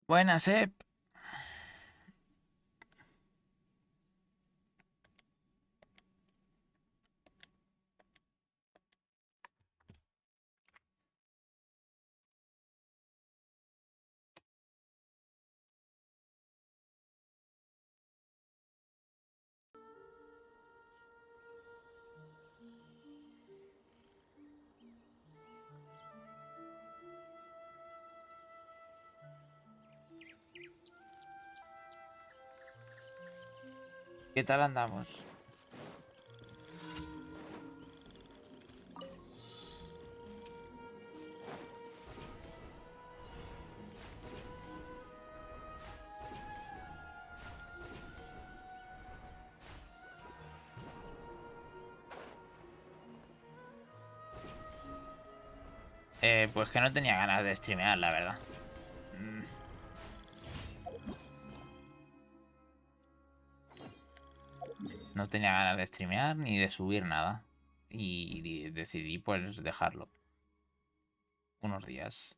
Buenas, ¿Qué tal andamos? Pues que no tenía ganas de streamear, la verdad. Mm, No tenía ganas de streamear ni de subir nada. Y decidí pues dejarlo unos días.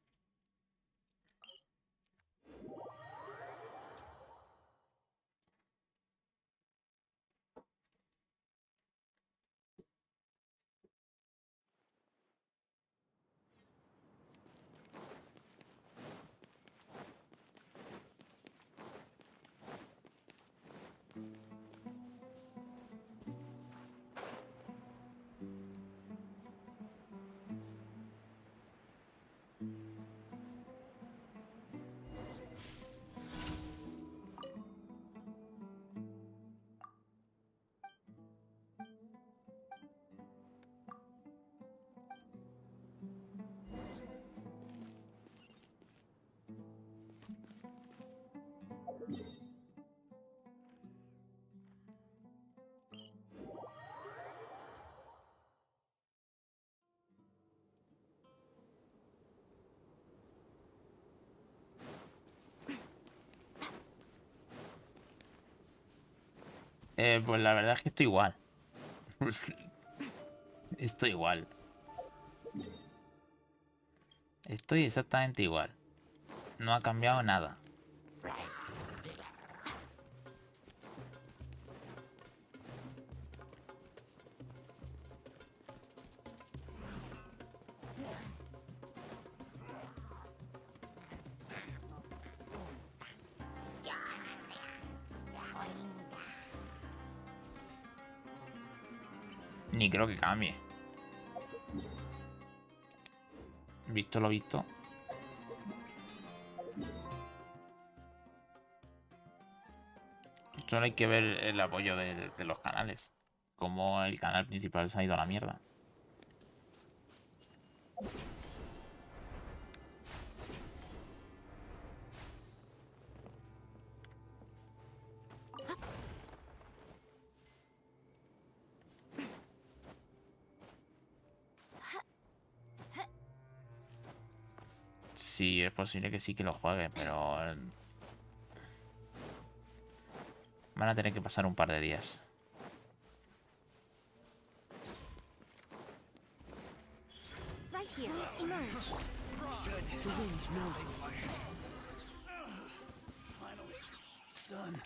Pues la verdad es que estoy igual. Estoy igual. Estoy exactamente igual. No ha cambiado nada. Ni creo que cambie. Visto lo visto. Solo hay que ver el apoyo de los canales. Como el canal principal se ha ido a la mierda. Sí, es posible que sí que lo juegue, pero van a tener que pasar un par de días. Right here, emerge. The wind knows me. Done.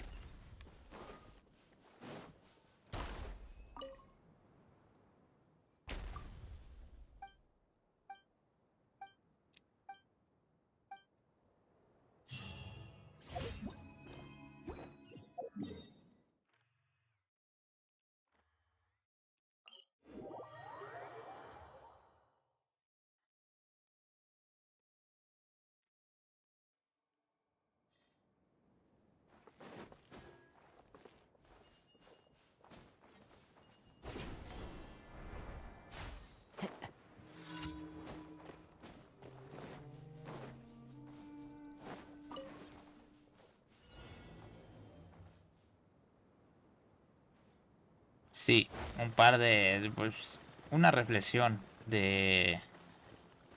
Sí, un par de... Pues una reflexión de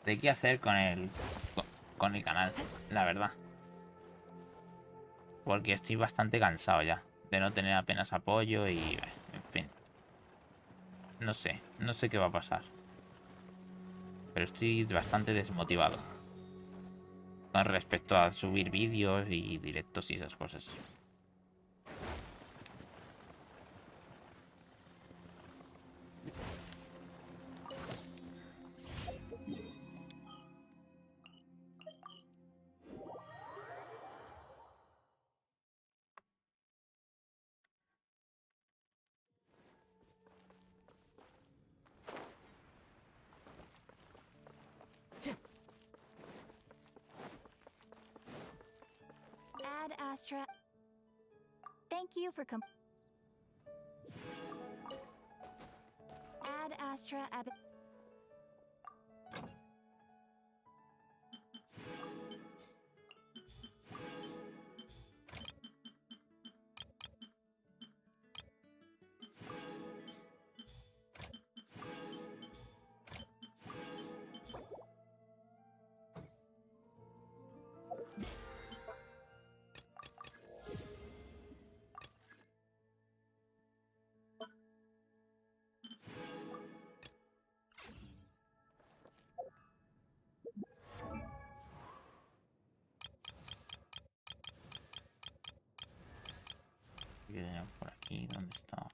qué hacer con el canal, la verdad. Porque estoy bastante cansado ya de no tener apenas apoyo y... En fin. No sé qué va a pasar. Pero estoy bastante desmotivado. con respecto a subir vídeos y directos y esas cosas. Ad Astra. Thank you for Ad Astra Ab. Por aquí, ¿dónde está?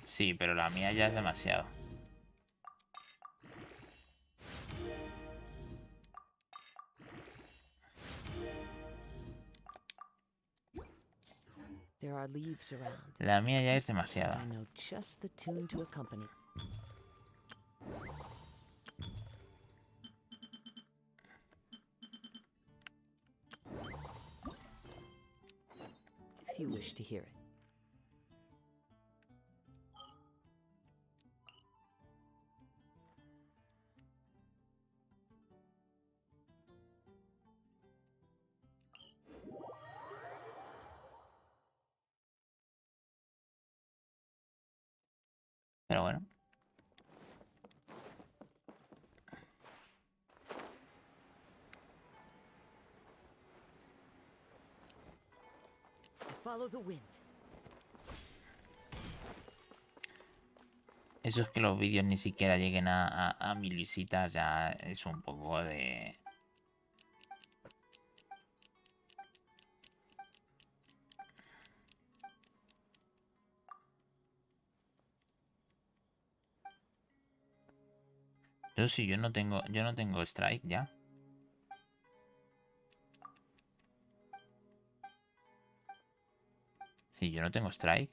Sí, pero la mía ya es demasiado. There are leaves around. La mía ya es demasiado. I know just the tune to accompany. If you wish to hear it. Pero bueno. Follow the wind. Eso es que los vídeos ni siquiera lleguen a 1000 visitas, ya es un poco de... Yo sí, yo no tengo strike ya. Sí, yo no tengo strike.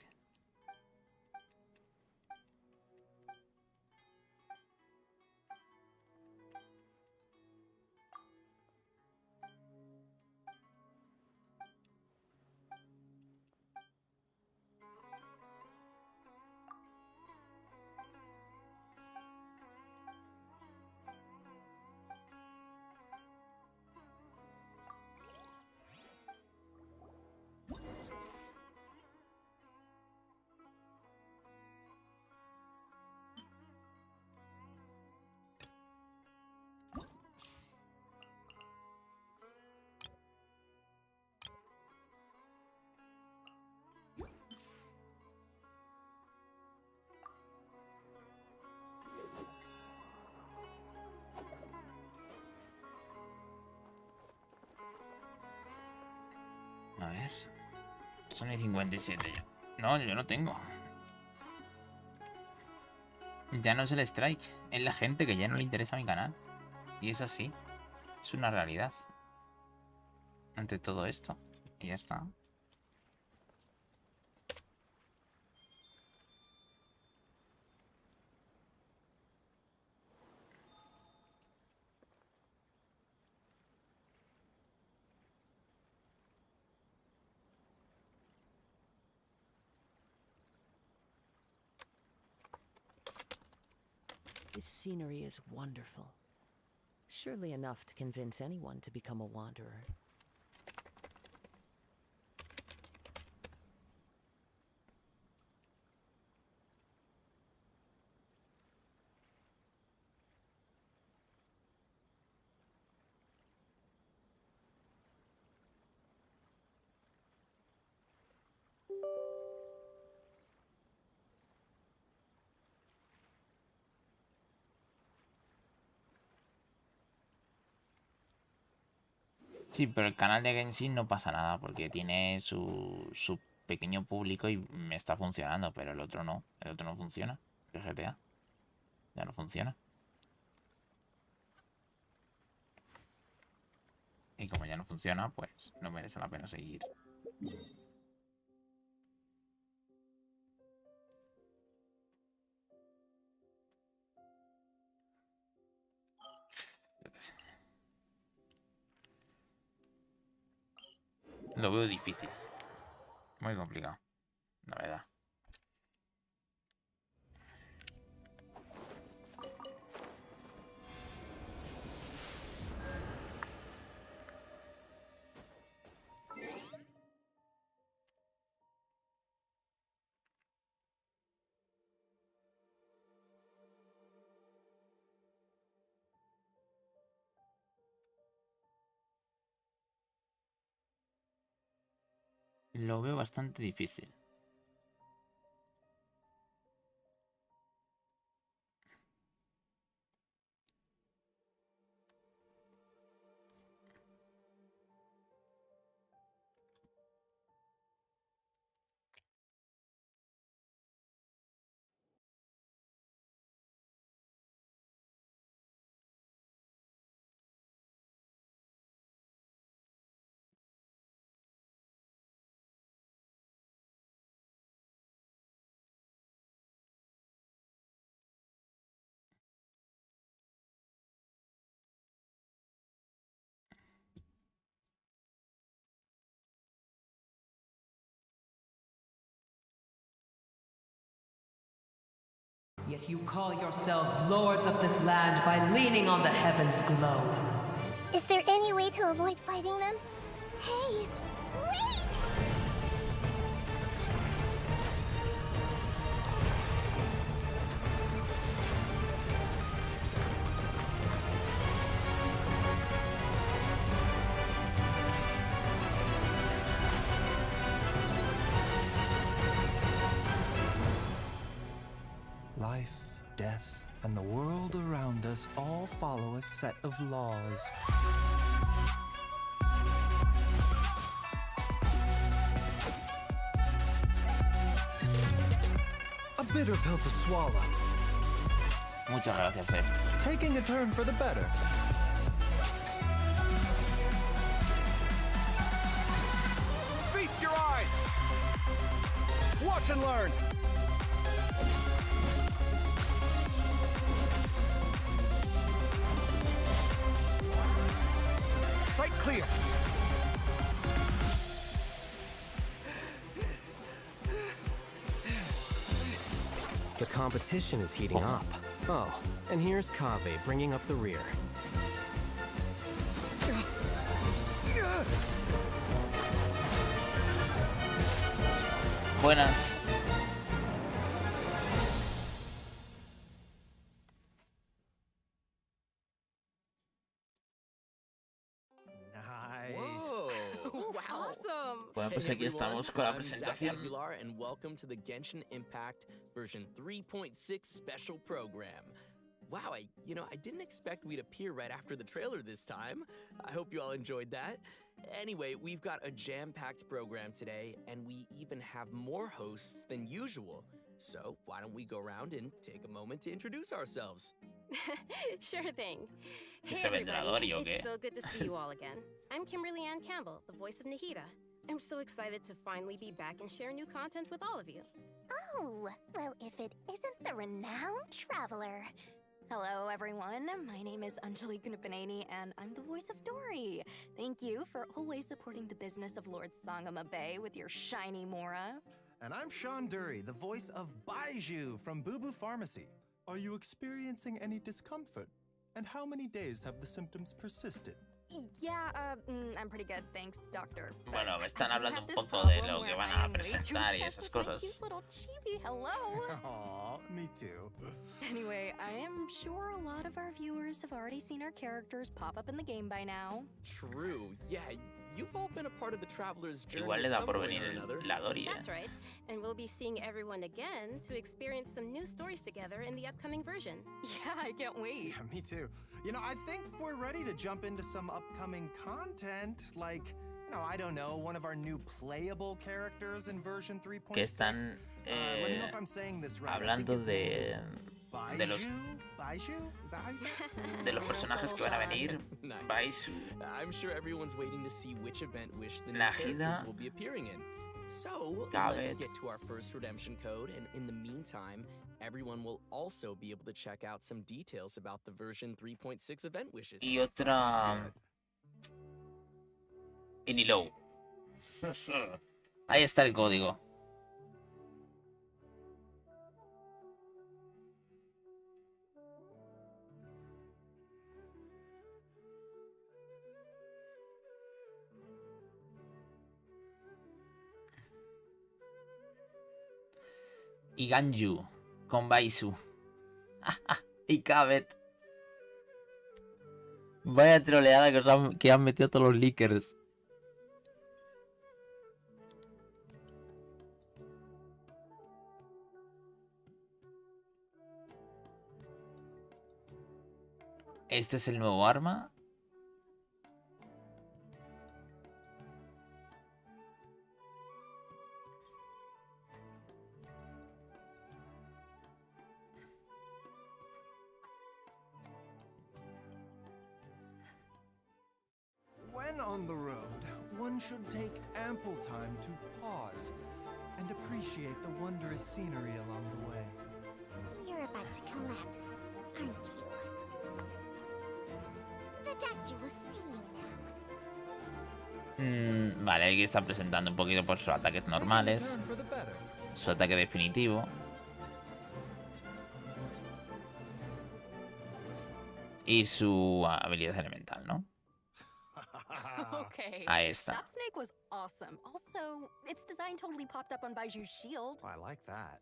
A ver. Son y 57 ya. No, yo no tengo. Ya no es el strike. Es la gente que ya no le interesa mi canal. Y es así. Es una realidad. Ante todo esto. Y ya está. This scenery is wonderful. Surely enough to convince anyone to become a wanderer. Sí, pero el canal de Genshin no pasa nada porque tiene su pequeño público y me está funcionando, pero el otro no. El otro no funciona. El GTA ya no funciona. Y como ya no funciona, pues no merece la pena seguir. Lo veo difícil. Muy complicado, la verdad. Lo veo bastante difícil. Yet you call yourselves lords of this land by leaning on the heavens' glow. Is there any way to avoid fighting them? Hey, wait! Life, death, and the world around us all follow a set of laws. A bitter pill to swallow. Muchas gracias, Taking a turn for the better. Feast your eyes! Watch and learn! Sight clear! The competition is heating up. Oh, and here's Kaveh bringing up the rear. Buenas. Awesome! Bueno, pues aquí estamos con la presentación. And welcome to the Genshin Impact version 3.6 special program. Wow, I didn't expect we'd appear right after the trailer this time. I hope you all enjoyed that. Anyway, we've got a jam-packed program today, and we even have more hosts than usual. So why don't we go around and take a moment to introduce ourselves? Sure thing. Hey ¿Ese vendedor everybody, o qué? it's so good to see you all again. I'm Kimberly Ann Campbell, the voice of Nahida. I'm so excited to finally be back and share new content with all of you. Oh, well, if it isn't the renowned traveler. Hello, everyone. My name is Anjali Kunapaneni, and I'm the voice of Dory. Thank you for always supporting the business of Lord Sangama Bay with your shiny Mora. And I'm Sean Dury, the voice of Baiju from Boo Boo Pharmacy. Are you experiencing any discomfort? And how many days have the symptoms persisted? Yeah, I'm pretty good, thanks, doctor. Bueno, me están I do hablando have un this poco de problem lo que where van I a am way too presentar y obsessed esas with my cosas. cute little chibi. Hello. Aw, me too. Anyway, I am sure a lot of our viewers have already seen our characters pop up in the game by now. True. Yeah, you've all been a part of the traveler's journey Igual le at da some por point or venir another. la Dori, That's right. And we'll be seeing everyone again to experience some new stories together in the upcoming version. Yeah, I can't wait. Yeah, me too. You know, I think we're ready to jump into some upcoming content, like, you know, I don't know, one of our new playable characters in version 3.6. Que están let me know if I'm saying this right. hablando de los Baiju? Is that how you say it? de los personajes que van a venir. Nice. Baisu, I'm sure everyone's waiting to see which event wish the new Nahida, characters will be appearing in. So, Got let's it. get to our first redemption code, and in the meantime, everyone will also be able to check out some details about the version 3.6 event wishes. y otra en NILOU. Ahí está el código. Y Ganju con Baisu. Y Kabet. Vaya troleada que han metido todos los leakers. Este es el nuevo arma. When on the road, one should take ample time to pause and appreciate the wondrous scenery along the way. You're about to collapse, aren't you? The doctor will see you now. Vale, aquí está presentando un poquito por sus ataques normales. Su ataque definitivo. Y su habilidad elemental, ¿no? Okay. Ahí está. That snake was awesome. Also, its design totally popped up on Baiju's shield. I like that.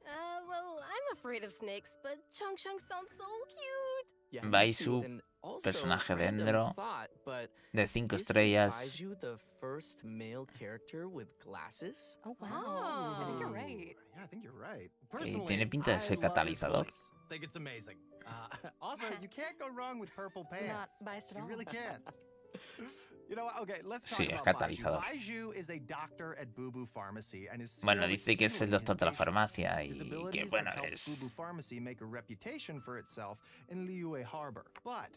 Well, I'm afraid of snakes, but Chung Chung sounds so cute. Yeah, me Baisu, too, and also, personaje random dentro thought, but de 5 isn't estrellas. Baiju the first male character with glasses? Oh, wow. I think you're right. Yeah, I think you're right. Y tiene pinta de ser catalizador. I think it's amazing. Also, you can't go wrong with purple pants. Not biased at You all. really can't. You know what? Okay, let's talk Sí, es about catalizador. Baiju is a doctor at Bubu Pharmacy and is Bueno, skilled dice que es el in doctor de la healing his farmacia patients. y His que, abilities bueno, have helped es... Bubu Pharmacy make a reputation for itself in Liyue Harbor. But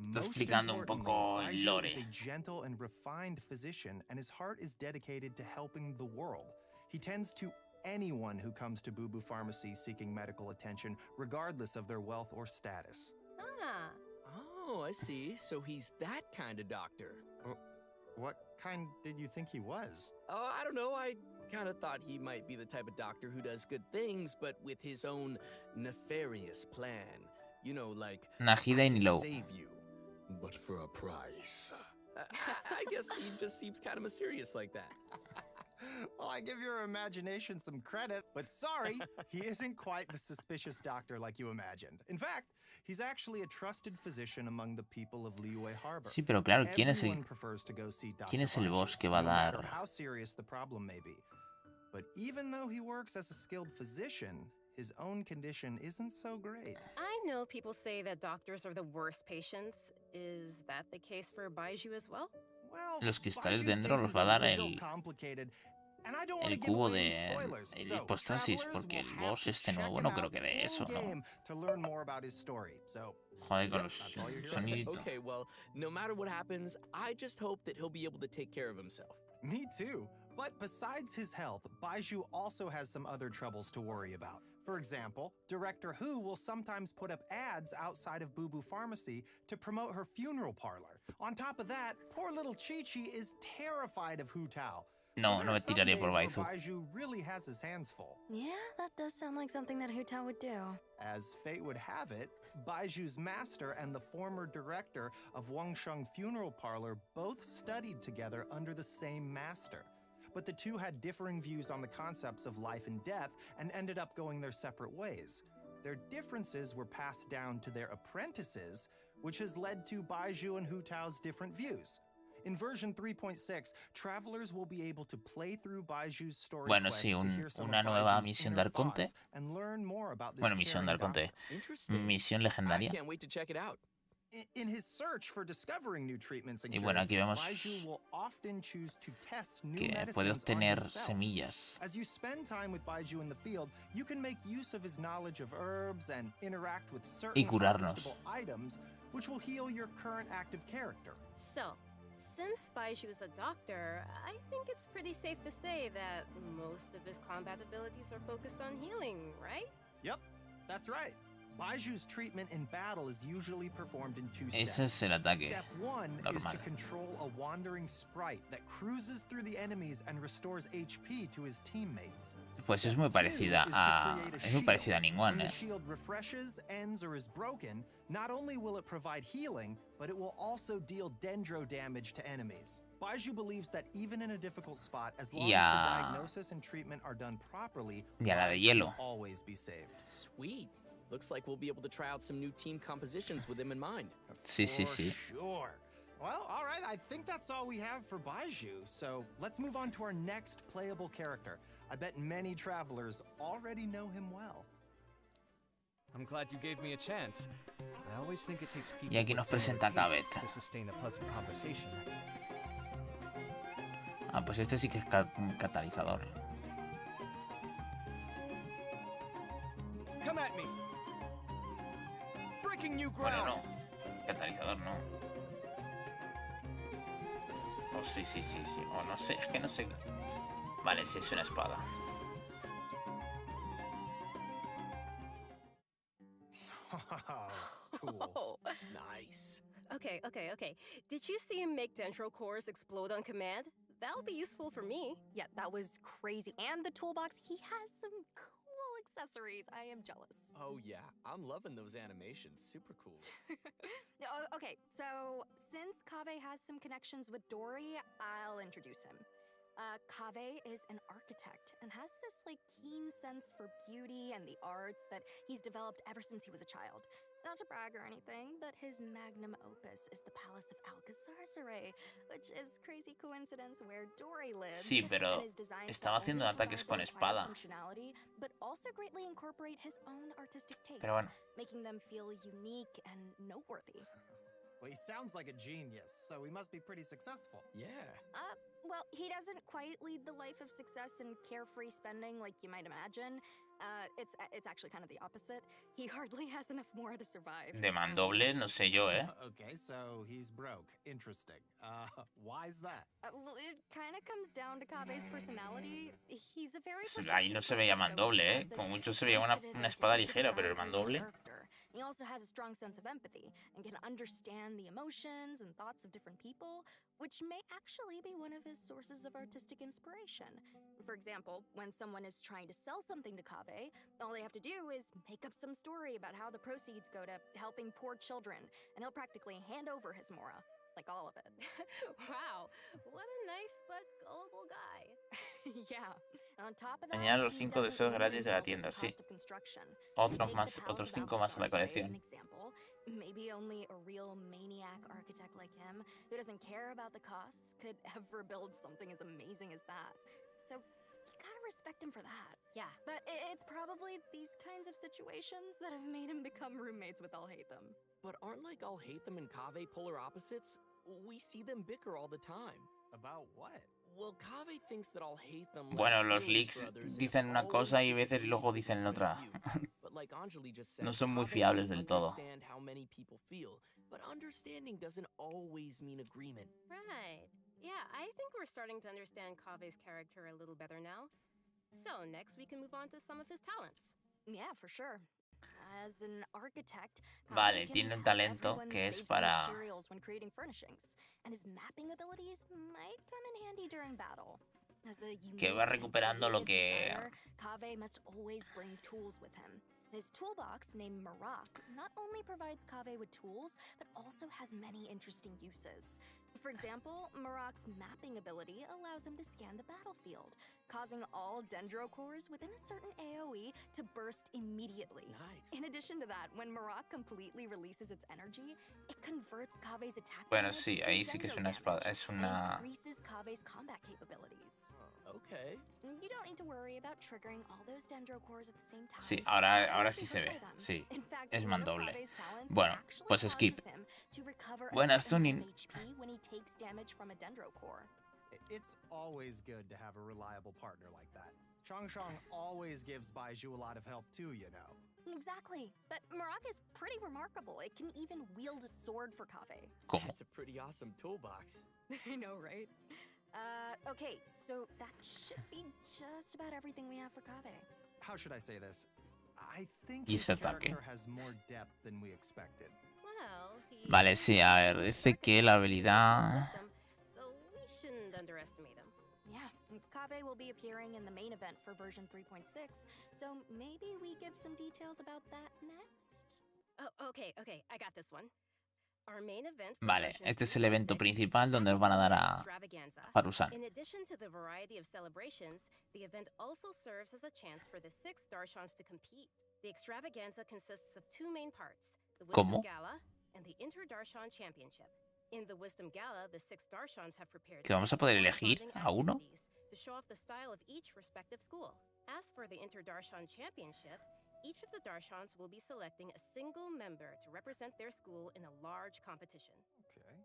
Está most explicando un importantly, poco el Baiju lore. is a gentle and refined physician, and his heart is dedicated to helping the world. He tends to anyone who comes to Bubu Pharmacy seeking medical attention, regardless of their wealth or status. Ah. Oh, I see. So he's that kind of doctor. What kind did you think he was? Oh, I don't know. I kind of thought he might be the type of doctor who does good things, but with his own nefarious plan. You know, like, Nahida y NILOU. Save you, but for a price. I guess he just seems kind of mysterious like that. Well, I give your imagination some credit, but sorry, he isn't quite the suspicious doctor like you imagined. In fact, he's actually a trusted physician among the people of Liyue Harbor. Sí, pero claro, ¿quién es Everyone prefers to go see Dr. ¿quién es el Baiju, boss que va a no matter dar? how serious the problem may be. But even though he works as a skilled physician, his own condition isn't so great. I know people say that doctors are the worst patients. Is that the case for Baiju as well? Well, Los cristales Baiju's dentro case los is va a dar a little el complicated, and I don't wanna give cubo away de any spoilers. el So, hipostasis, travelers porque will el have boss to este check nuevo him no out creo que de eso, ¿no? in-game to learn more about his story. So, Joder, con los that's all you're hearing. soniditos. Okay, well, no matter what happens, I just hope that he'll be able to take care of himself. Me too. But besides his health, Baiju also has some other troubles to worry about. For example, Director Hu will sometimes put up ads outside of Bubu Pharmacy to promote her funeral parlor. On top of that, poor little Chi-Chi is terrified of Hu Tao. No, no me tiraría por Baizu. Baiju really has his hands full. Yeah, that does sound like something that Hu Tao would do. As fate would have it, Baiju's master and the former director of Wangsheng Funeral Parlor both studied together under the same master. But the two had differing views on the concepts of life and death and ended up going their separate ways. Their differences were passed down to their apprentices, which has led to Baiju and Hu Tao's different views. In version 3.6, travelers will be able to play through Baiju's story Bueno, quest sí, to hear some una of nueva Baiju's misión de inner Arconte. thoughts and learn more about this Bueno, misión de caring Arconte. doctor. Interesting. Misión I legendaria. can't wait to check it out. In his search for discovering new treatments and Y bueno, cures, aquí vemos Baizhu will often choose to test new que medicines puede on obtener himself. semillas. As you spend time with Baizhu in the field, you can make use of his knowledge of herbs and interact with certain curarnos. harvestable items, which will heal your current active character. So, since Baizhu is a doctor, I think it's pretty safe to say that most of his combat abilities are focused on healing, right? Yep, that's right. Baiju's treatment in battle is usually performed in two Ese steps. es el ataque Step 1 is to normal. control a wandering sprite that cruises through the enemies and restores HP to his teammates. Pues es muy parecida a... Es muy parecida a When Ningguang, the ¿eh? shield refreshes, ends, or is broken, not only will it provide healing, but it will also deal dendro damage to enemies. Baizhu believes that even in a difficult spot, as long Y as the a- diagnosis and treatment are done properly, Y a la de lives hielo. will always be saved. Sweet. Looks like we'll be able to try out some new team compositions with him in mind. Sí, sí, For sí. sure. Well, all right, I think that's all we have for Baizhu, so let's move on to our next playable character. I bet many travelers already know him well. I'm glad you gave me a chance. I always think it takes people Y aquí with nos similar presenta a tastes Cabet. to sustain a pleasant conversation. Ah, pues este sí que es un catalizador. Come at me. Breaking new Bueno, ground. no. Catalizador no. Oh, sí, sí, sí, sí. O no sé, es que no sé. Vale, sí, es una espada. Cool. Nice. Okay. Did you see him make dendro cores explode on command? That'll be useful for me. Yeah, that was crazy. And the toolbox, he has some cool accessories. I am jealous. Oh yeah, I'm loving those animations. Super cool. Okay, so since Kaveh has some connections with Dory, I'll introduce him. Kaveh is an architect and has this keen sense for beauty and the arts that he's developed ever since he was a child. Not to brag or anything, but his magnum opus is the Palace of Alcazarceray, which is crazy coincidence where Dory lives. Sí, pero and is designed to estaba haciendo only ataques con provide their private espada. functionality, but also greatly incorporate his own artistic taste, Pero bueno. making them feel unique and noteworthy. Well, he sounds like a genius, so he must be pretty successful. Yeah. Well, he doesn't quite lead the life of success and carefree spending like you might imagine. It's actually kind of the opposite. He hardly has enough more to survive. De mandoble, no sé yo, ¿eh? Okay, so he's broke. Interesting. Why is that? Well, it kind of comes down to Kaveh's personality. He's a very Pues ahí no se veía mandoble, ¿eh? Como mucho se veía una espada ligera, pero el mandoble... He also has a strong sense of empathy and can understand the emotions and thoughts of different people, which may actually be one of his sources of artistic inspiration. For example, when someone is trying to sell something to Kaveh, all they have to do is make up some story about how the proceeds go to helping poor children, and he'll practically hand over his Mora. Like all of it. Wow, what a nice but gullible guy. Yeah. And on top of that, Añade los he 5 doesn't deseos limit gratis de la himself with tienda, the sí. cost of construction. Otros Take the más, Palace otros of 5 más a la Alcazarceray as colección. an example. Maybe only a real maniac architect like him, who doesn't care about the costs, could ever build something as amazing as that. So you gotta respect him for that. Yeah. But it's probably these kinds of situations that have made him become roommates with Alhaitham. But aren't Alhaitham and Kaveh polar opposites? We see them bicker all the time. About what? Well, Kaveh thinks that Alhaitham Bueno, los leaks dicen una cosa y a veces luego dicen otra. But like Anjali just said, No son muy Kaveh fiables can del todo. understand how many people feel, but understanding doesn't always mean agreement. Right. Yeah, I think we're starting to understand Kaveh's character a little better now. So, next we can move on to some of his talents. Yeah, for sure. As an architect, Vale, Kaveh can tiene un help talento everyone que es save some para... materials when creating furnishings, and his mapping abilities might come in handy during battle. As a Que va unique and recuperando lo creative que... designer, Kaveh must always bring tools with him. His toolbox, named Marak, not only provides Kaveh with tools, but also has many interesting uses. For example, Marock's mapping ability allows him to scan the battlefield, causing all dendrocores within a certain AoE to burst immediately. Nice. In addition to that, when Marock completely releases its energy, it converts Kave's attack Bueno, damage sí, to ahí sí que es una espada, damage es and una... increases Kave's combat capabilities. Okay. You don't need to worry about triggering all those dendrocores at the same time. Sí, ahora sí se ve. Sí, es mandoble. Bueno, pues skip. Buenas, Tuning. It's always good to have a reliable partner like that. Changshang always gives Baizhu a lot of help too, you know. Exactly. But Marock is pretty remarkable. It can even wield a sword for Kave. ¿Cómo? That's a pretty awesome toolbox. I know, right? Okay, so that should be just about everything we have for Kave. How should I say this? I think Y his ese ataque. character has more depth than we expected. Well, he Vale, sí, a ver, dice que la habilidad... so we shouldn't underestimate him. Yeah, Kave will be appearing in the main event for version 3.6, so maybe we give some details about that next? Oh, okay, I got this one. Our main event for Vale, version este es el evento 3.6 principal donde nos van a dar a Extravaganza. Harusan. In addition to the variety of celebrations, the event also serves as a chance for the 6 Darshans to compete. The extravaganza consists of 2 main parts, the Wisdom ¿Cómo? Gala and the Inter-Darshan Championship. In the Wisdom Gala, the 6 Darshans have prepared ¿Que vamos a poder elegir corresponding a uno? activities to show off the style of each respective school. As for the Inter-Darshan Championship, each of the Darshans will be selecting a single member to represent their school in a large competition. Okay.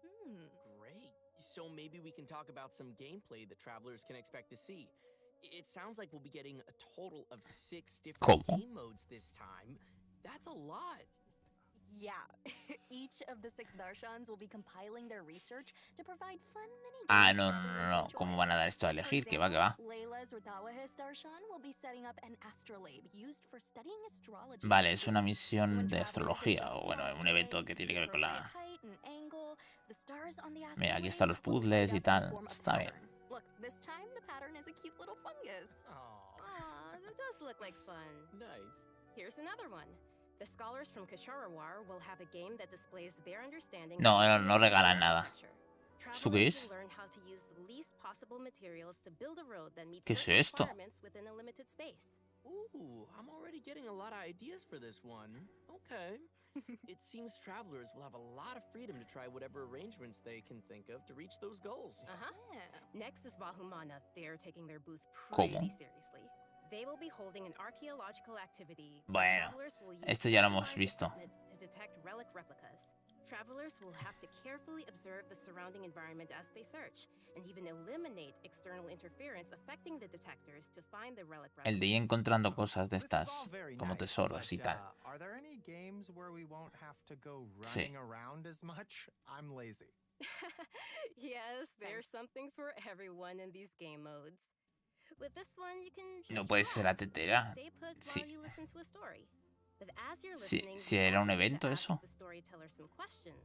Great. So maybe we can talk about some gameplay that travelers can expect to see. It sounds like we'll be getting a total of 6 different ¿Cómo? game modes this time. That's a lot. Yeah, each of the 6 Darshans will be compiling their research to provide fun mini Ah, games no, for no, everyone no, no. to ¿Cómo enjoy. van a dar esto a For elegir? Que va, que va. example, Layla's Rutawahis Darshan will be setting up an astrolabe used for studying astrology. Vale, es una misión When de travelers astrología, adjust o the bueno, un astrolabe evento que to tiene the que ver con la... appropriate height and angle, the stars on the Mira, aquí astrolabe están los will puzzles y light up in tal. form of Está bien. pattern. Look, this time the pattern is a cute little fungus. Aw, that does look like fun. Nice. Here's another one. The scholars from Kasharawar will have a game that displays their understanding No, of no regalan nada. architecture. ¿Esto qué Travelers es? will learn how to use the least possible materials to build a road that meets ¿Qué es certain esto? requirements within a limited space. Ooh, I'm already getting a lot of ideas for this one. Okay. It seems travelers will have a lot of freedom to try whatever arrangements they can think of to reach those goals. Uh-huh. Yeah. Next is Vahumana. They're taking their booth ¿Cómo? pretty seriously. They will be holding an archaeological activity. where Bueno, travelers will use esto ya lo hemos specialized visto. equipment to detect relic replicas. Travelers will have to carefully observe the surrounding environment as they search, and even eliminate external interference affecting the detectors to find the relic replicas. El de ir encontrando cosas de This is all estas, very como nice, tesoros y but, tal. are there any games where we won't have to go Sí. running around as much? I'm lazy. Yes, there's something for everyone in these game modes. With this one, you can just No puede ser la relax and tetera. stay put Sí. while you listen to a story. But as you're Si, listening, si you era un also get to evento ask eso. the storyteller some questions.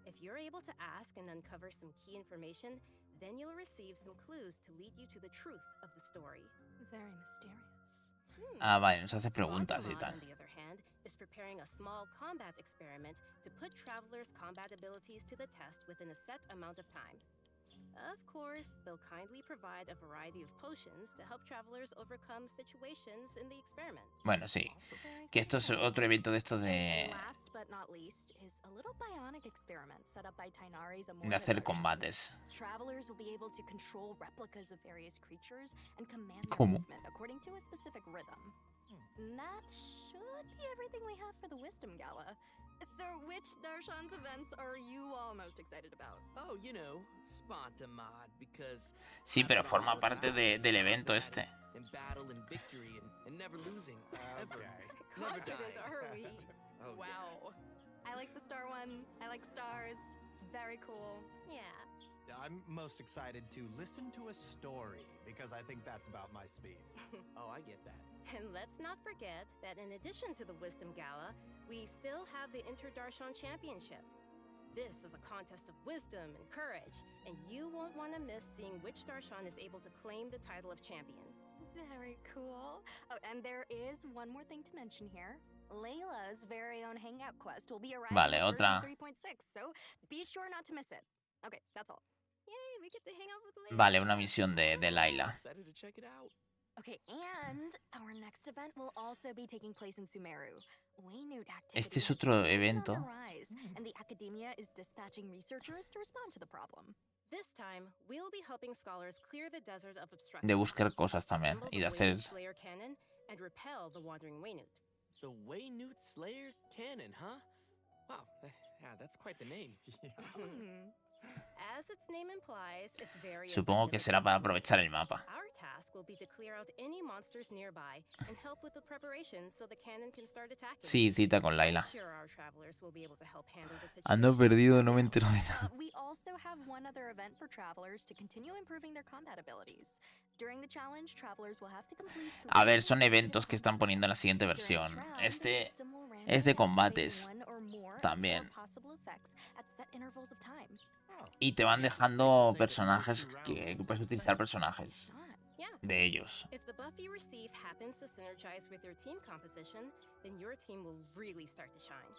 If you're able to ask and uncover some key information, then you'll receive some clues to lead you to the truth of the story. Very mysterious. Ah, vale, nos hace preguntas y Squadron, tal. on the other hand, is preparing a small combat experiment to put travelers' combat abilities to the test within a set amount of time. Of course, they'll kindly provide a variety of potions to help travelers overcome situations in the experiment. Bueno, sí. Very Que esto es cool. otro evento de estos And de, last but not least is a little bionic experiment set up by Tainari's de hacer Amorta Darshan. combates. Travelers will be able to control replicas of various creatures and command their ¿Cómo? movement according to a specific rhythm. And that should be everything we have for the Wisdom Gala. So which Darshan's events are you all most excited about? Oh, you know, Spontamod, because Sí, that's pero what I'm forma all parte about. del evento este. In battle and victory and never losing. Ever. Okay. Never Confident, dying. are we? Oh, yeah. Wow. I like the star one. I like stars. It's very cool. Yeah. I'm most excited to listen to a story because I think that's about my speed. Oh, I get that. And let's not forget that in addition to the Wisdom Gala, we still have the Inter-Darshan Championship. This is a contest of wisdom and courage, and you won't want to miss seeing which Darshan is able to claim the title of champion. Very cool. Oh, and there is one more thing to mention here. Layla's very own hangout quest will be arriving Vale, in version otra. 3.6, so be sure not to miss it. Okay, that's all. Yay, we get to hang out with Layla. Vale, una misión de Layla. Excited to check it out. Okay, and our next event will also be taking place in Sumeru. Waynute activity Este es has otro been on evento. the rise, and the academia is dispatching researchers to respond to the problem. This time, we'll be helping scholars clear the desert of obstructions. De buscar cosas también assemble y the de hacer... Waynute Slayer cannon and repel the wandering Waynute. The Waynute Slayer Cannon, huh? Wow, yeah, that's quite the name. As its name implies, it's very Supongo que será para aprovechar el mapa. Our task will be to clear out any monsters nearby and help with the preparations so the cannon can start attacking. Sí, cita con Layla. I'm sure our travelers will be able to help handle the situation. Ando perdido, no me entero de nada. We also have one other event for travelers to continue improving their combat abilities. During the challenge, travelers will have to complete A ver, son eventos que están poniendo en la siguiente versión. Este es de combates también. Y te van dejando personajes que puedes utilizar personajes de ellos. If the buff you receive happens to synergize with your team composition, then your team will really start to shine.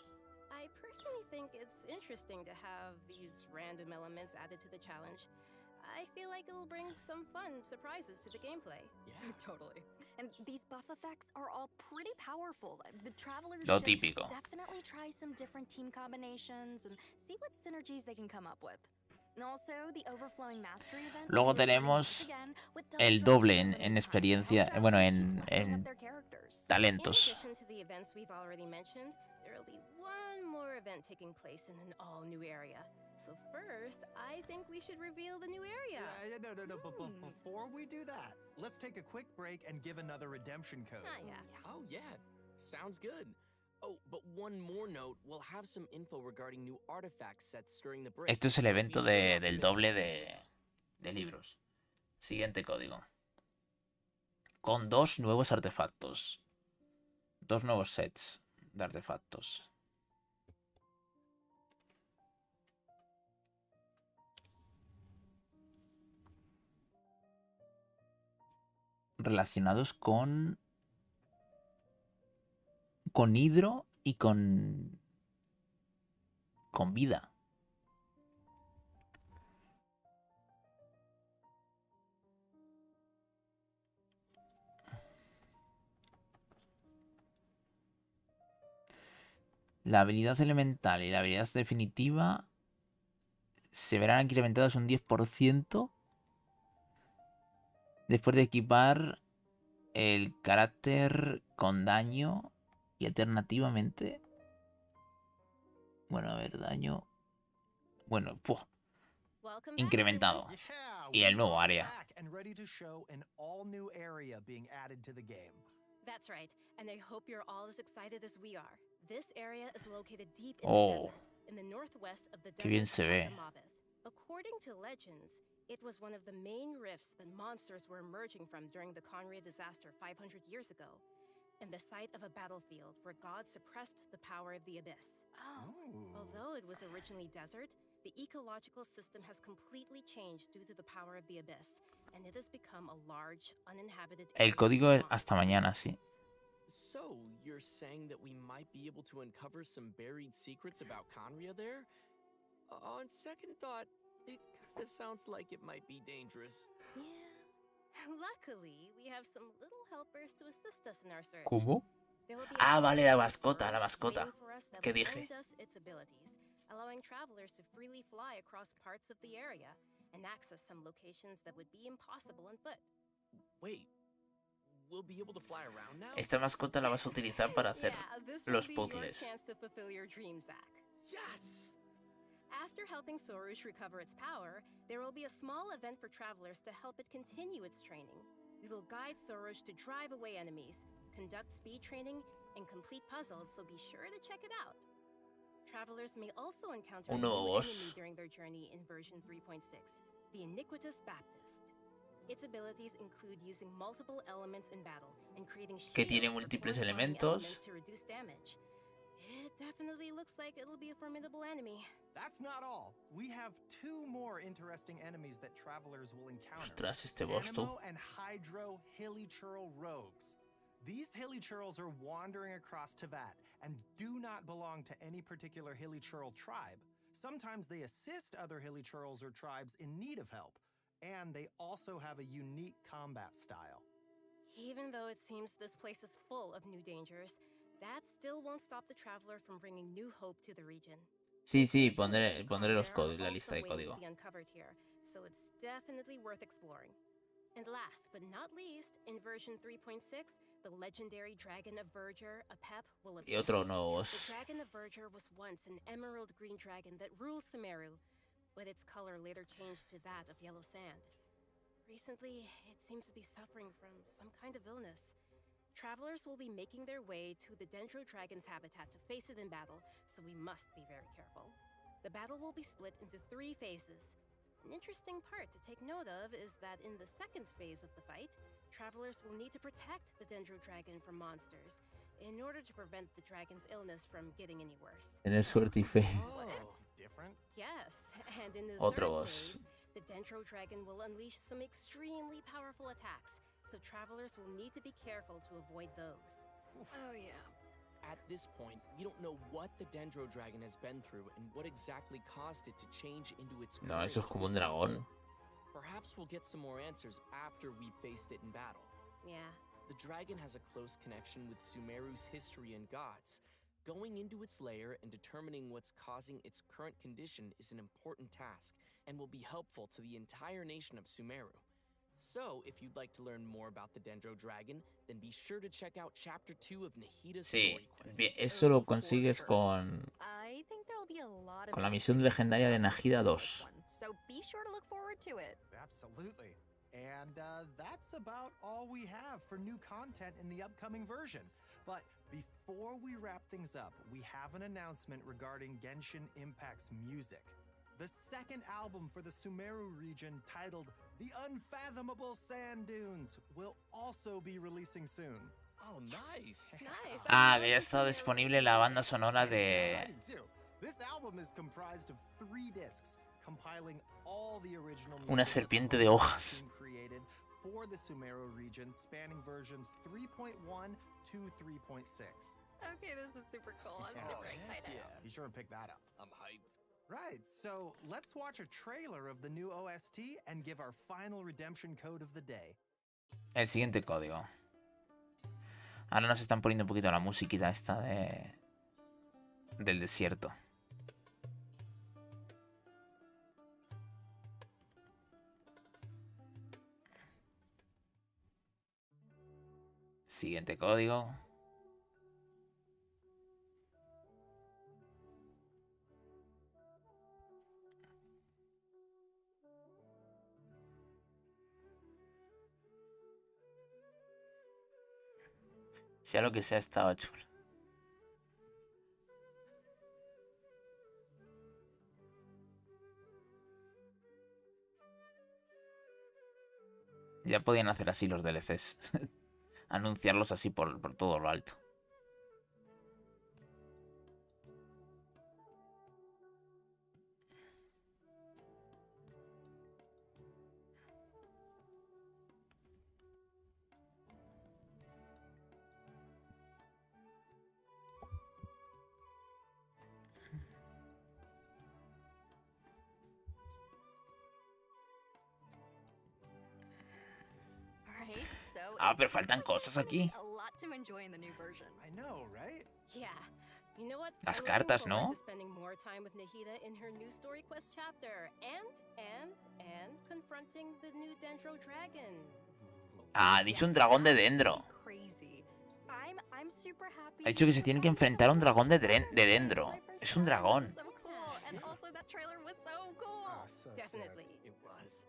I personally think it's interesting to have these random elements added to the challenge. I feel like it'll bring some fun surprises to the gameplay. Yeah, totally. And these buff effects are all pretty powerful. The travelers Lo should típico. definitely try some different team combinations and see what synergies they can come up with. And also, the overflowing mastery event Luego will be returning tenemos once again with el double doble drops en of experiencia, time. bueno, Leveling en up their characters. talentos. In addition to the events we've already mentioned, there will be one more event taking place in an all-new area. So first, I think we should reveal the new area. No. But before we do that, let's take a quick break and give another redemption code. Oh, yeah. Sounds good. Oh, but one more note, we'll have some info regarding new artifact sets during the break. Esto es el so evento be sure not to del miss doble it. de libros. Siguiente código. Con 2 nuevos artefactos. 2 nuevos sets de artefactos. Relacionados con hidro y con vida. La habilidad elemental y la habilidad definitiva se verán incrementadas un 10% después de equipar el carácter con daño y alternativamente... Bueno, a ver, daño... Bueno, incrementado. Y el nuevo área. That's right, and I hope you're all as excited as we are. This area is located deep in the desert, in the northwest of the Qué bien desert se ve. According to legends, it was one of the main rifts that monsters were emerging from during the Conria disaster 500 years ago, and the site of a battlefield where God suppressed the power of the abyss. Although it was originally desert, the ecological system has completely changed due to the power of the abyss, and it has become a large, uninhabited area. El código es hasta mañana, sí. So, you're saying that we might be able to uncover some buried secrets about Conria there? On second thought, it kinda sounds like it might be dangerous. Yeah. Luckily, we have some little helpers to assist us in our search. ¿Cómo? There will be Ah, a vale, la mascota, la waiting mascota. for us that ¿Qué will dije? lend us its abilities, allowing travelers to freely fly across parts of the area and access some locations that would be impossible on foot. Wait, we'll be able to fly around now? Esta mascota la vas a utilizar para hacer this los will be your puzzles. chance to fulfill your dream, Zach. Yes! After helping Sorush recover its power, there will be a small event for travelers to help it continue its training. We will guide Sorush to drive away enemies, conduct speed training, and complete puzzles, so be sure to check it out. Travelers may also encounter a Un new nuevo enemy boss. during their journey in version 3.6, the Iniquitous Baptist. Its abilities include using multiple elements in battle and creating Que tiene shields or múltiples force-firing elementos. elements to reduce damage. It definitely looks like it'll be a formidable enemy. That's not all. We have 2 more interesting enemies that travelers will encounter. Ostras, este boss tú. Animo and Hydro Hilichurl rogues. These Hilichurls are wandering across Teyvat and do not belong to any particular Hilichurl tribe. Sometimes they assist other hilly churls or tribes in need of help, and they also have a unique combat style. Even though it seems this place is full of new dangers, that still won't stop the traveler from bringing new hope to the region. Sí, sí, pondré la lista de código. Uncovered here, so it's definitely worth exploring. And last but not least, in version 3.6, the legendary Dragon of Verdure, Apep, will appear. Y otro nuevo boss. The Dragon of Verdure was once an emerald green dragon that ruled Sumeru, but its color later changed to that of yellow sand. Recently, it seems to be suffering from some kind of illness. Travelers will be making their way to the Dendro Dragon's habitat to face it in battle, so we must be very careful. The battle will be split into 3 phases. An interesting part to take note of is that in the second phase of the fight, travelers will need to protect the Dendro Dragon from monsters in order to prevent the dragon's illness from getting any worse. Tener suerte y fe. Different? Yes, and in the Otro third boss. phase, the Dendro Dragon will unleash some extremely powerful attacks, so travelers will need to be careful to avoid those. Oh yeah. At this point, we don't know what the Dendro Dragon has been through and what exactly caused it to change into its No, eso es como un dragón. Perhaps we'll get some more answers after we've faced it in battle. Yeah. The dragon has a close connection with Sumeru's history and gods. Going into its lair and determining what's causing its current condition is an important task and will be helpful to the entire nation of Sumeru. So, if you'd like to learn more about the Dendro Dragon, then be sure to check out Chapter 2 of Nahida's Sí, Story Quest. bien, eso lo consigues con la misión legendaria de Nahida 2. So be sure to look forward to it. Absolutely. And that's about all we have for new content in the upcoming version. But before we wrap things up, we have an announcement regarding Genshin Impact's music. The second album for the Sumeru region, titled The Unfathomable Sand Dunes, will also be releasing soon. Oh, nice. Nice. Ah, que ya está disponible la banda sonora de... This album is comprised of 3 discs, compiling all the original Una serpiente de hojas. created for the Sumeru region, spanning versions 3.1 to 3.6. Okay, this is super cool. I'm super excited. Yeah, be sure and pick that up. I'm hyped. Right, so let's watch a trailer of the new OST and give our final redemption code of the day. El siguiente código. Ahora nos están poniendo un poquito la musiquita esta del desierto. Siguiente código. Sea lo que sea, estaba chulo. Ya podían hacer así los DLCs. Anunciarlos así por todo lo alto. Right, so Ah, pero faltan cosas aquí. a lot to enjoy in the new version. I know, right? Yeah. You know what? Las I'm cartas, looking forward ¿no? to spending more time with Nahida in her new story quest chapter and confronting the new Dendro Dragon. Ah, ha dicho un dragón de Dendro. Crazy. I'm super happy. Ha dicho que se tiene que enfrentar a un dragón de Dendro. Es un dragón. So cool. And also that trailer was so cool. Definitely. It was.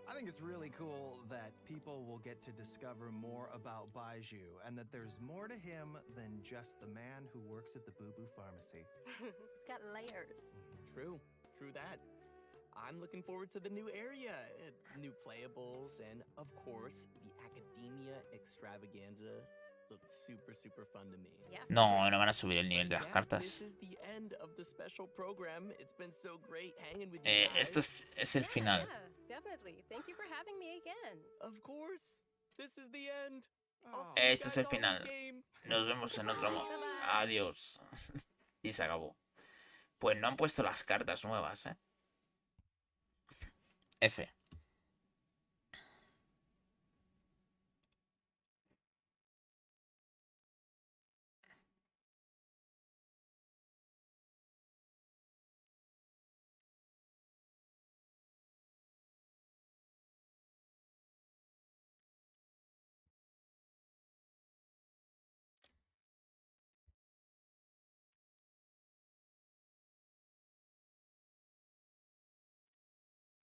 I think it's really cool that people will get to discover more about Baiju and that there's more to him than just the man who works at the Boo Boo Pharmacy. It's got layers. True that. I'm looking forward to the new area, new playables, and of course, the Academia Extravaganza looked super fun to me. Yeah. No, no van a subir el nivel de las This cartas. is the end of the special program. It's been so great hanging with you guys. Esto es el final. Yeah, definitely. Thank you for having me again. Of course. This is the end. Oh. Esto es el final. Nos vemos en otro. Adiós. Y se acabó. Pues no han puesto las cartas nuevas, ¿eh? F.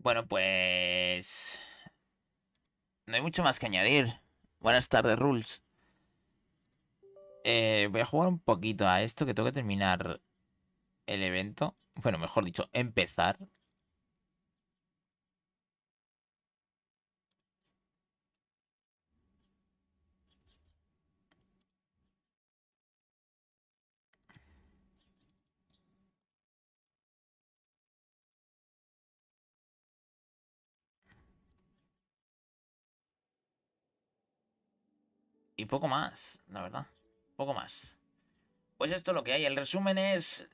Bueno, pues... no hay mucho más que añadir. Buenas tardes, Rules. Voy a jugar un poquito a esto, que tengo que terminar el evento. Bueno, mejor dicho, empezar. Y poco más, la verdad. Poco más. Pues esto es lo que hay. El resumen es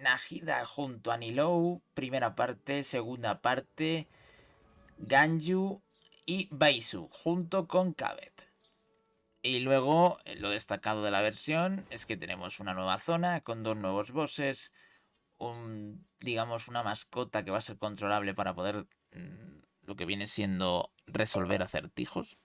Nahida junto a Nilou. Primera parte, segunda parte. Ganyu y Baisu junto con Kabet. Y luego, lo destacado de la versión es que tenemos una nueva zona con 2 nuevos bosses. Digamos, una mascota que va a ser controlable para poder lo que viene siendo resolver acertijos.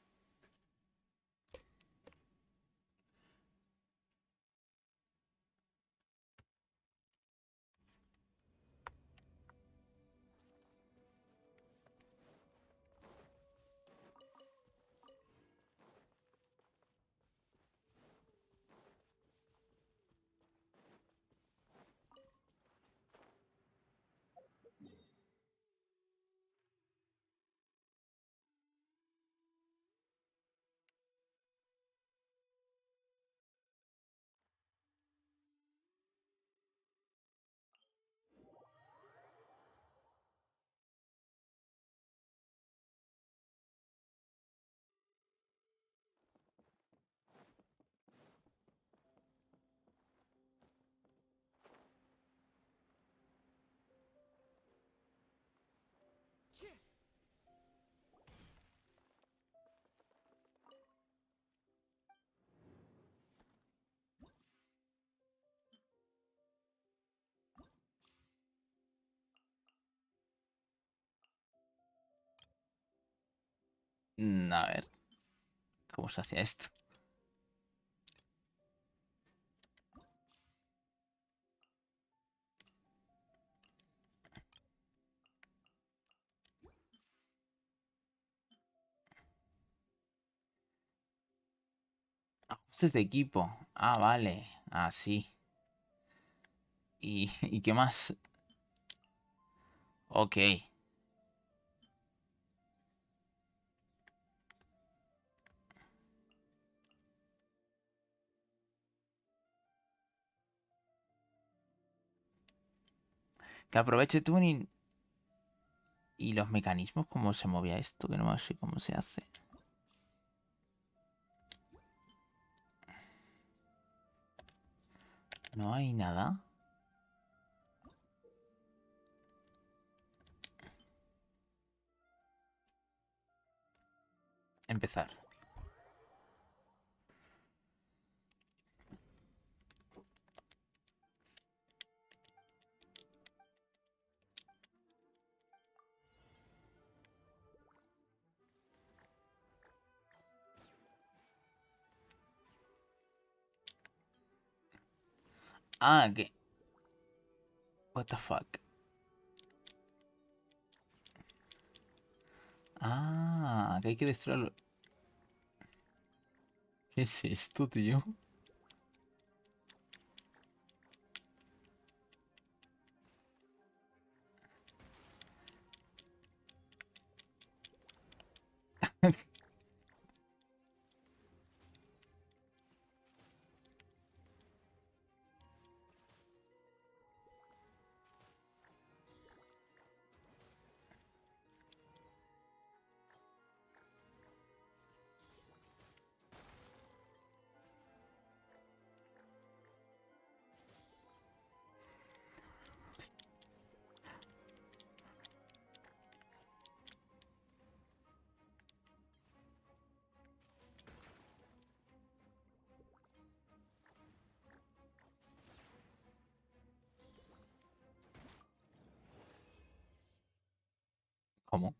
A ver. ¿Cómo se hacía esto? Ajustes de equipo. Ah, vale. Ah, sí. ¿Y qué más? Ok. Que aproveche tuning. ¿Y los mecanismos? ¿Cómo se movía esto? Que no sé cómo se hace. No hay nada. Empezar. Ah, que... What the fuck. Ah, que hay que destruirlo. ¿Qué es esto, tío? ¿Cómo?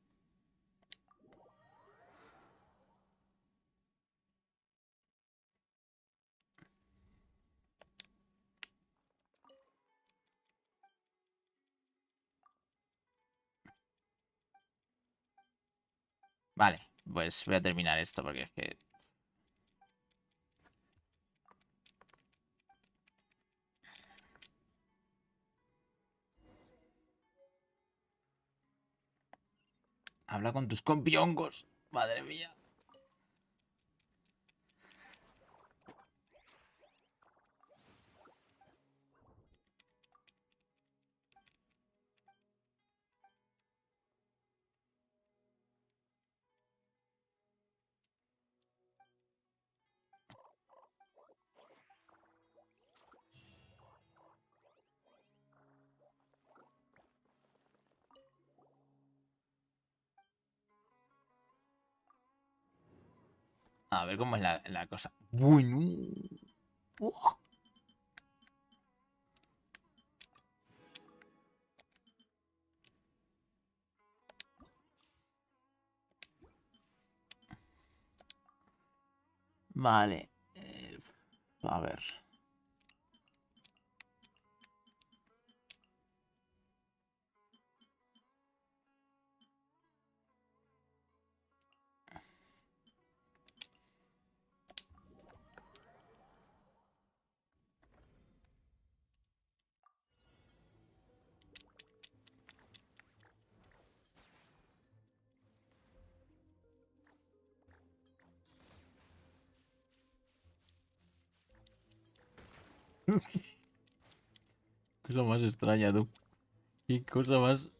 Vale, pues voy a terminar esto porque es que... Habla con tus compiongos. Madre mía. A ver cómo es la cosa. Bueno. Uah. Vale. A ver. Cosa más extraña, tú. Qué cosa más...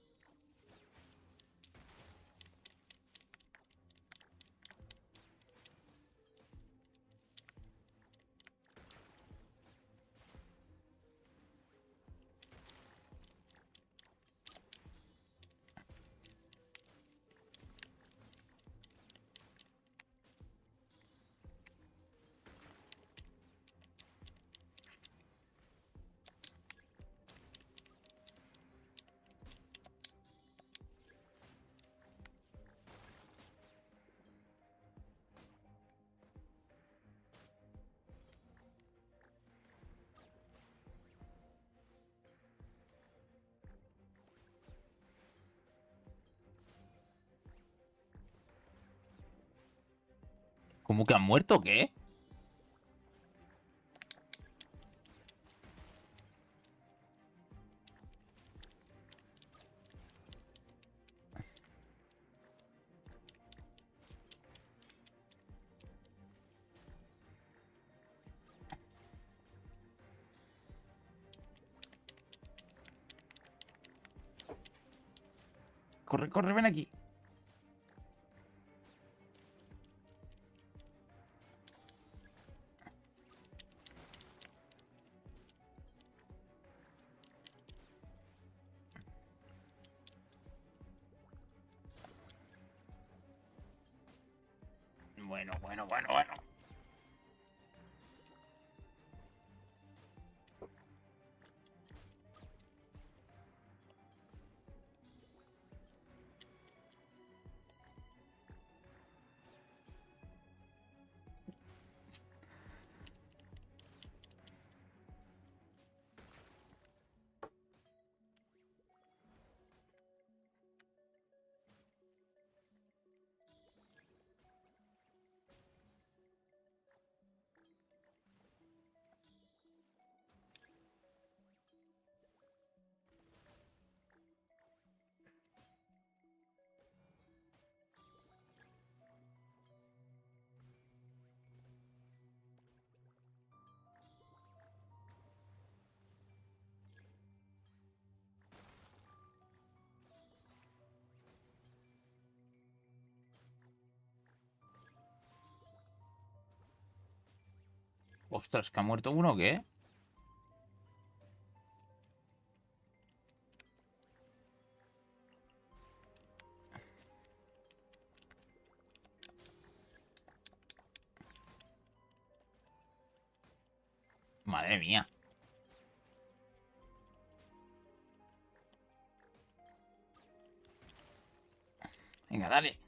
¿Cómo que han muerto o qué? Corre, corre, ven aquí. Bueno, bueno, bueno, bueno. Ostras, ¿que ha muerto uno o qué? Madre mía. Venga, dale.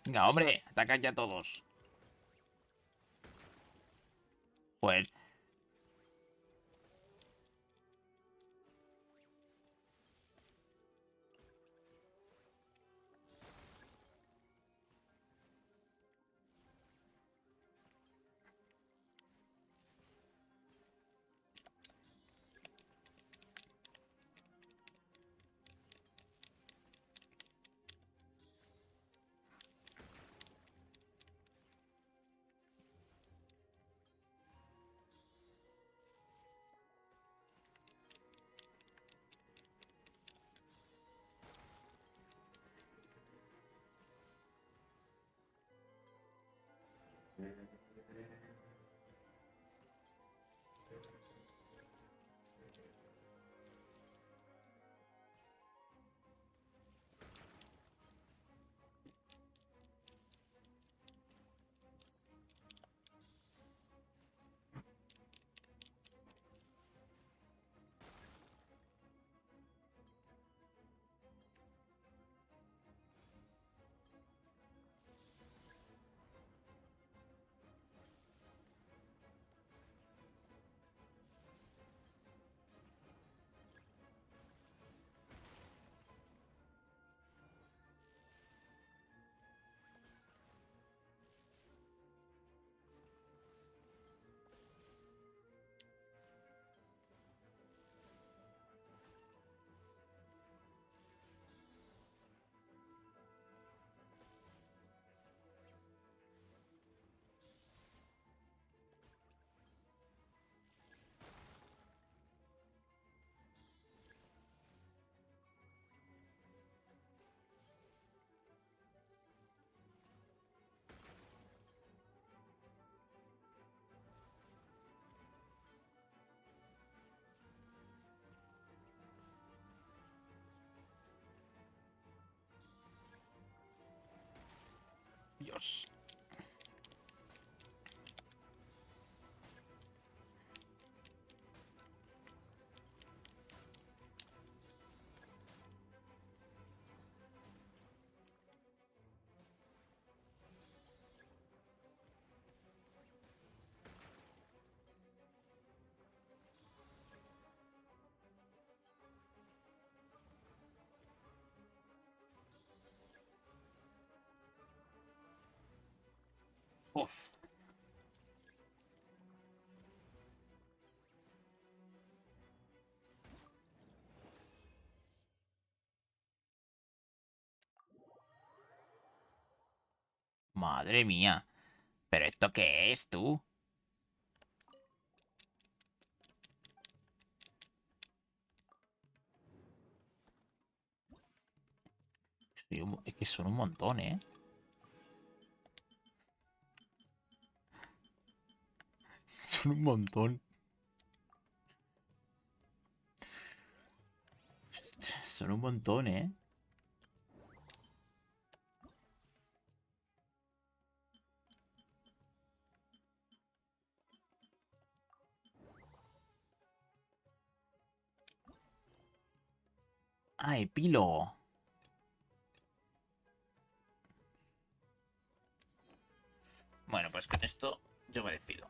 Venga, hombre, atacad ya todos. Pues... Dios. Uf. Madre mía. ¿Pero esto qué es, tú? Es que son un montón, ¿eh? Son un montón. Son un montón, ¿eh? Ah, epílogo. Bueno, pues con esto yo me despido.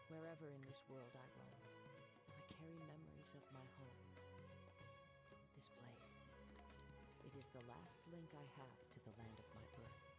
Wherever in this world I roam, I carry memories of my home. This blade, it is the last link I have to the land of my birth.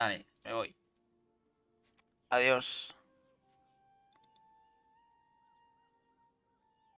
Vale, me voy. Adiós.